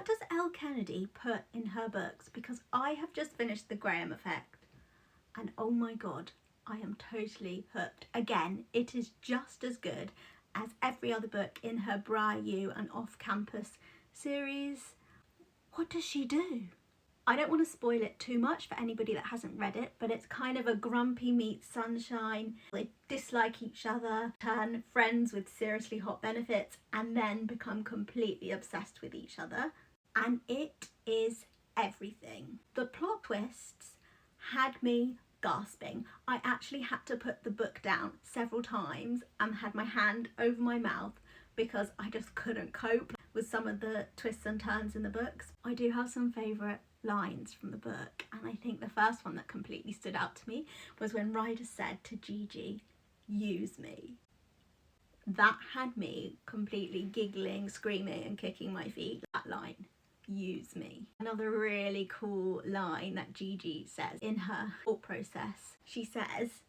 What does Elle Kennedy put in her books? Because I have just finished The Graham Effect and oh my god, I am totally hooked. Again, it is just as good as every other book in her Bra-U and Off Campus series. What does she do? I don't want to spoil it too much for anybody that hasn't read it, but it's kind of a grumpy meets sunshine. They dislike each other, turn friends with seriously hot benefits, and then become completely obsessed with each other. And it is everything. The plot twists had me gasping. I actually had to put the book down several times and had my hand over my mouth because I just couldn't cope with some of the twists and turns in the books. I do have some favourite lines from the book, and I think the first one that completely stood out to me was when Ryder said to Gigi, "Use me." That had me completely giggling, screaming and kicking my feet. That line, "Use me." Another really cool line that Gigi says in her thought process, she says,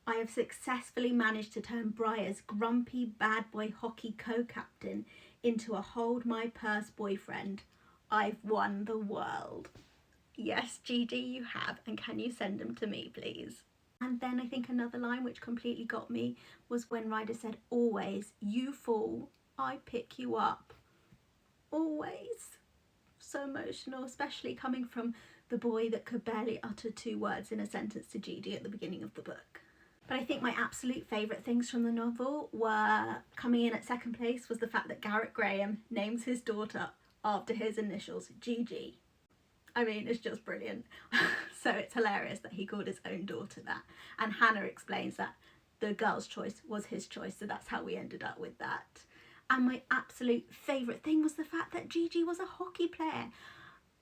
"I have successfully managed to turn Briar's grumpy bad boy hockey co-captain into a hold my purse boyfriend. I've won the world." Yes, Gigi, you have, and can you send them to me, please? And then I think another line which completely got me was when Ryder said, "Always, you fall, I pick you up." Always. So emotional, especially coming from the boy that could barely utter 2 words in a sentence to Gigi at the beginning of the book. But I think my absolute favourite things from the novel were, coming in at second place, was the fact that Garrett Graham names his daughter after his initials, Gigi. I mean, it's just brilliant. So it's hilarious that he called his own daughter that. And Hannah explains that the girl's choice was his choice, so that's how we ended up with that. And my absolute favourite thing was the fact that Gigi was a hockey player.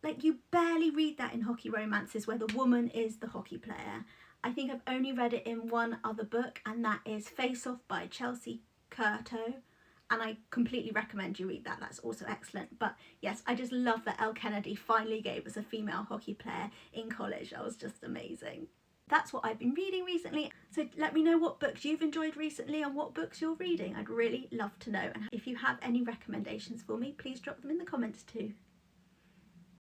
Like, you barely read that in hockey romances where the woman is the hockey player. I think I've only read it in one other book, and that is Face Off by Chelsea Curto. And I completely recommend you read that. That's also excellent. But yes, I just love that Elle Kennedy finally gave us a female hockey player in college. That was just amazing. That's what I've been reading recently. So let me know what books you've enjoyed recently and what books you're reading. I'd really love to know. And if you have any recommendations for me, please drop them in the comments too.